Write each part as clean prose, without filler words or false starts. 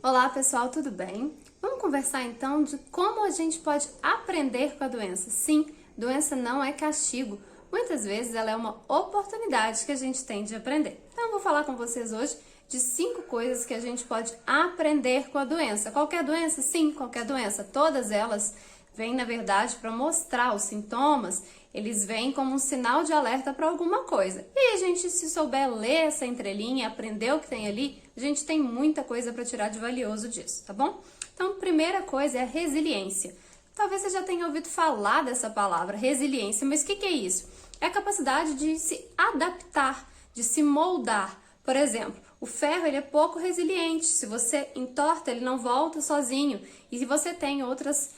Olá pessoal, tudo bem? Vamos conversar então de como a gente pode aprender com a doença. Sim, doença não é castigo. Muitas vezes ela é uma oportunidade que a gente tem de aprender. Então eu vou falar com vocês hoje de 5 coisas que a gente pode aprender com a doença. Qualquer doença? Sim, qualquer doença. Todas elas vêm, na verdade, para mostrar os sintomas, eles vêm como um sinal de alerta para alguma coisa. E aí a gente, se souber ler essa entrelinha, aprender o que tem ali, a gente tem muita coisa para tirar de valioso disso, tá bom? Então, primeira coisa é a resiliência. Talvez você já tenha ouvido falar dessa palavra, resiliência, mas o que é isso? É a capacidade de se adaptar, de se moldar. Por exemplo, o ferro ele é pouco resiliente, se você entorta ele não volta sozinho. E se você tem outros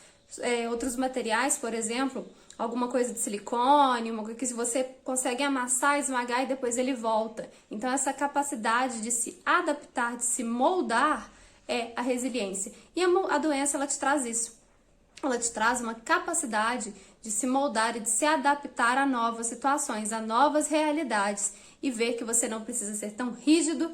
materiais, por exemplo, alguma coisa de silicone, uma coisa que você consegue amassar, esmagar e depois ele volta. Então essa capacidade de se adaptar, de se moldar é a resiliência. E a doença ela te traz isso. Ela te traz uma capacidade de se moldar e de se adaptar a novas situações, a novas realidades e ver que você não precisa ser tão rígido,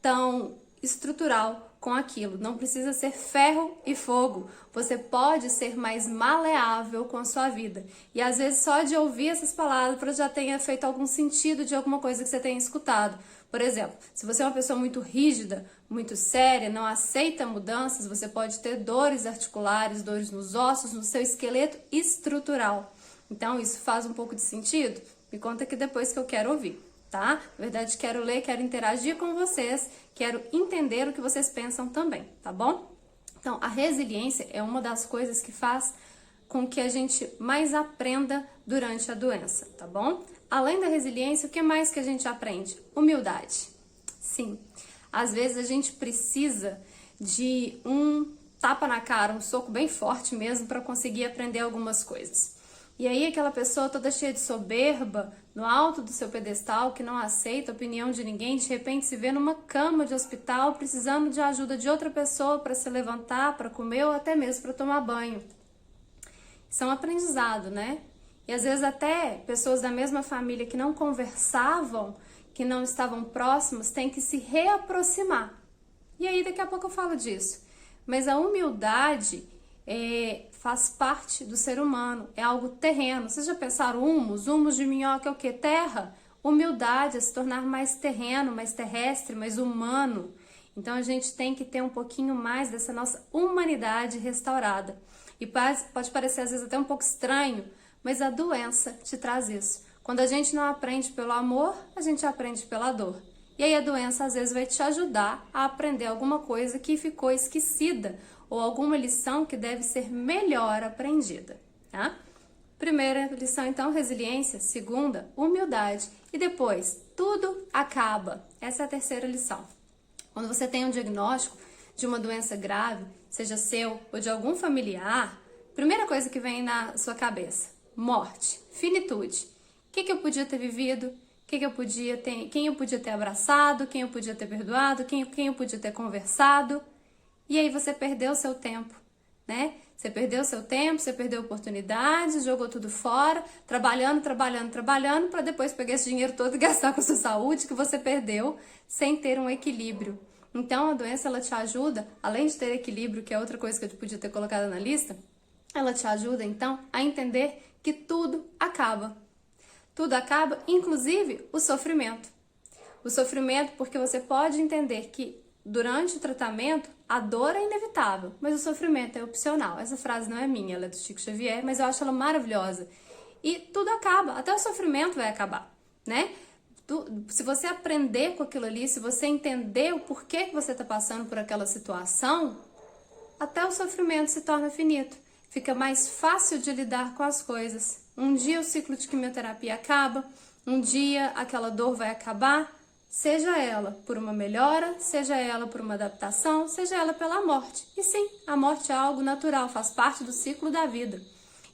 tão estrutural com aquilo. Não precisa ser ferro e fogo. Você pode ser mais maleável com a sua vida. E às vezes só de ouvir essas palavras já tenha feito algum sentido de alguma coisa que você tenha escutado. Por exemplo, se você é uma pessoa muito rígida, muito séria, não aceita mudanças, você pode ter dores articulares, dores nos ossos, no seu esqueleto estrutural. Então, isso faz um pouco de sentido? Me conta aqui depois que eu quero ouvir, tá? Na verdade, quero ler, quero interagir com vocês, quero entender o que vocês pensam também, tá bom? Então, a resiliência é uma das coisas que faz com que a gente mais aprenda durante a doença, tá bom? Além da resiliência, o que mais que a gente aprende? Humildade. Sim, às vezes a gente precisa de um tapa na cara, um soco bem forte mesmo para conseguir aprender algumas coisas. E aí aquela pessoa toda cheia de soberba, no alto do seu pedestal, que não aceita a opinião de ninguém, de repente se vê numa cama de hospital precisando de ajuda de outra pessoa para se levantar, para comer ou até mesmo para tomar banho. Isso é um aprendizado, né? E às vezes até pessoas da mesma família que não conversavam, que não estavam próximas, têm que se reaproximar. E aí daqui a pouco eu falo disso. Mas a humildade faz parte do ser humano, é algo terreno. Vocês já pensaram humus? Humus de minhoca é o quê? Terra. Humildade é se tornar mais terreno, mais terrestre, mais humano. Então a gente tem que ter um pouquinho mais dessa nossa humanidade restaurada. E pode parecer às vezes até um pouco estranho, mas a doença te traz isso. Quando a gente não aprende pelo amor, a gente aprende pela dor. E aí a doença às vezes vai te ajudar a aprender alguma coisa que ficou esquecida ou alguma lição que deve ser melhor aprendida, tá? Primeira lição então, resiliência. Segunda, humildade. E depois, tudo acaba. Essa é a terceira lição. Quando você tem um diagnóstico de uma doença grave, seja seu ou de algum familiar, primeira coisa que vem na sua cabeça, morte, finitude. O que eu podia ter vivido? Quem eu podia ter abraçado? Quem eu podia ter perdoado? Quem eu podia ter conversado? E aí você perdeu o seu tempo, né? Você perdeu o seu tempo, você perdeu oportunidades, jogou tudo fora, trabalhando para depois pegar esse dinheiro todo e gastar com a sua saúde que você perdeu sem ter um equilíbrio. Então a doença ela te ajuda, além de ter equilíbrio, que é outra coisa que eu podia ter colocado na lista, ela te ajuda então a entender que tudo acaba. Tudo acaba, inclusive o sofrimento. O sofrimento porque você pode entender que durante o tratamento a dor é inevitável, mas o sofrimento é opcional. Essa frase não é minha, ela é do Chico Xavier, mas eu acho ela maravilhosa. E tudo acaba, até o sofrimento vai acabar, né? Se você aprender com aquilo ali, se você entender o porquê que você está passando por aquela situação, até o sofrimento se torna finito. Fica mais fácil de lidar com as coisas. Um dia o ciclo de quimioterapia acaba, um dia aquela dor vai acabar, seja ela por uma melhora, seja ela por uma adaptação, seja ela pela morte. E sim, a morte é algo natural, faz parte do ciclo da vida.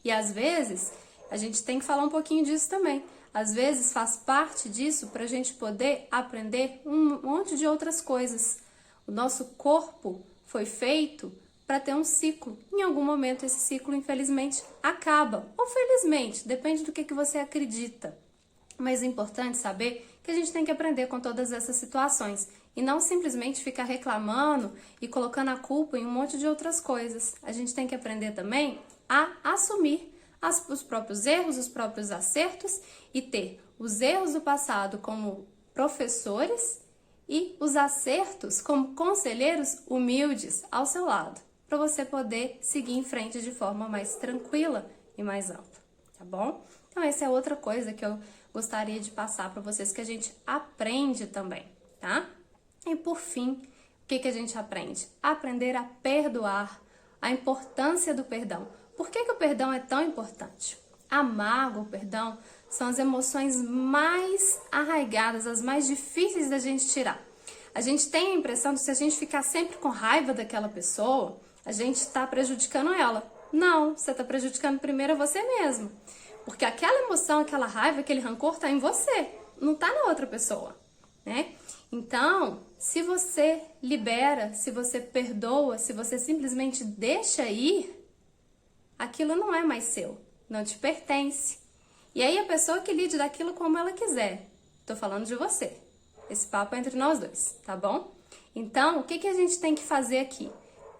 E às vezes, a gente tem que falar um pouquinho disso também. Às vezes faz parte disso para a gente poder aprender um monte de outras coisas. O nosso corpo foi feito para ter um ciclo. Em algum momento esse ciclo, infelizmente, acaba. Ou felizmente, depende do que você acredita. Mas é importante saber que a gente tem que aprender com todas essas situações. e não simplesmente ficar reclamando e colocando a culpa em um monte de outras coisas. A gente tem que aprender também a assumir os próprios erros, os próprios acertos e ter os erros do passado como professores e os acertos como conselheiros humildes ao seu lado, para você poder seguir em frente de forma mais tranquila e mais ampla, tá bom? Então essa é outra coisa que eu gostaria de passar para vocês, que a gente aprende também, tá? E por fim, o que a gente aprende? Aprender a perdoar, a importância do perdão. Por que o perdão é tão importante? A mágoa, o perdão, são as emoções mais arraigadas, as mais difíceis da gente tirar. A gente tem a impressão de que se a gente ficar sempre com raiva daquela pessoa, a gente está prejudicando ela. Não, você está prejudicando primeiro você mesmo. Porque aquela emoção, aquela raiva, aquele rancor está em você, não está na outra pessoa, né? Então, se você libera, se você perdoa, se você simplesmente deixa ir, aquilo não é mais seu, não te pertence. E aí a pessoa que lide daquilo como ela quiser. Tô falando de você. Esse papo é entre nós dois, tá bom? Então, o que a gente tem que fazer aqui?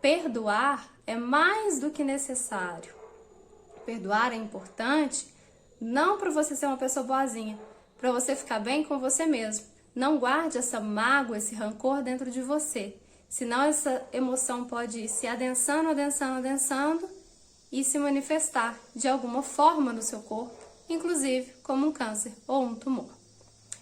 Perdoar é mais do que necessário. Perdoar é importante, não para você ser uma pessoa boazinha, para você ficar bem com você mesmo. Não guarde essa mágoa, esse rancor dentro de você. Senão essa emoção pode ir se adensando, adensando, adensando e se manifestar de alguma forma no seu corpo, inclusive como um câncer ou um tumor.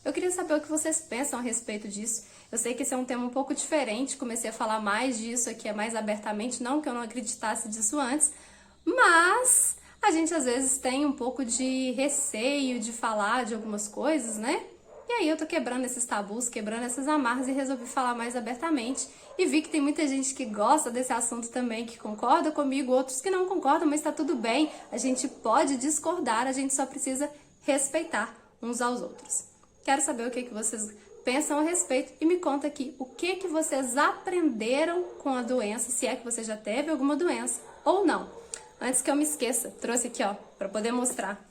Eu queria saber o que vocês pensam a respeito disso. Eu sei que esse é um tema um pouco diferente, comecei a falar mais disso aqui, mais abertamente, não que eu não acreditasse disso antes, mas a gente às vezes tem um pouco de receio de falar de algumas coisas, né? E aí eu tô quebrando esses tabus, quebrando essas amarras e resolvi falar mais abertamente. E vi que tem muita gente que gosta desse assunto também, que concorda comigo, outros que não concordam, mas tá tudo bem. A gente pode discordar, a gente só precisa respeitar uns aos outros. Quero saber o que vocês pensam a respeito e me conta aqui o que vocês aprenderam com a doença, se é que você já teve alguma doença ou não. Antes que eu me esqueça, trouxe aqui, ó, para poder mostrar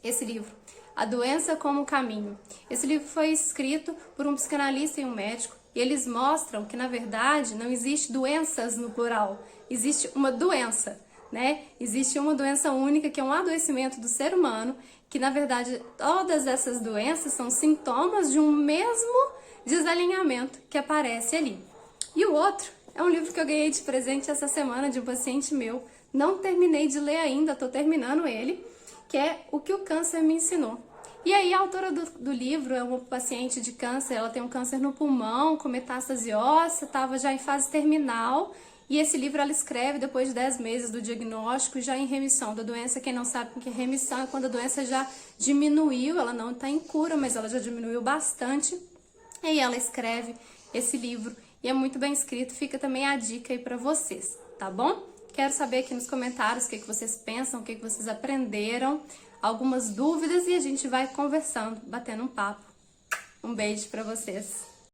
esse livro, A Doença como Caminho. Esse livro foi escrito por um psicanalista e um médico, e eles mostram que, na verdade, não existe doenças no plural, existe uma doença, né? Existe uma doença única, que é um adoecimento do ser humano, que, na verdade, todas essas doenças são sintomas de um mesmo desalinhamento que aparece ali. E o outro é um livro que eu ganhei de presente essa semana de um paciente meu, não terminei de ler ainda, tô terminando ele, que é O que o Câncer me ensinou. E aí a autora do livro é uma paciente de câncer, ela tem um câncer no pulmão, com metástase óssea, estava já em fase terminal, e esse livro ela escreve depois de 10 meses do diagnóstico, já em remissão da doença. Quem não sabe o que é remissão é quando a doença já diminuiu, ela não está em cura, mas ela já diminuiu bastante, e aí ela escreve esse livro, e é muito bem escrito, fica também a dica aí para vocês, tá bom? Quero saber aqui nos comentários o que vocês pensam, o que vocês aprenderam, algumas dúvidas, e a gente vai conversando, batendo um papo. Um beijo para vocês.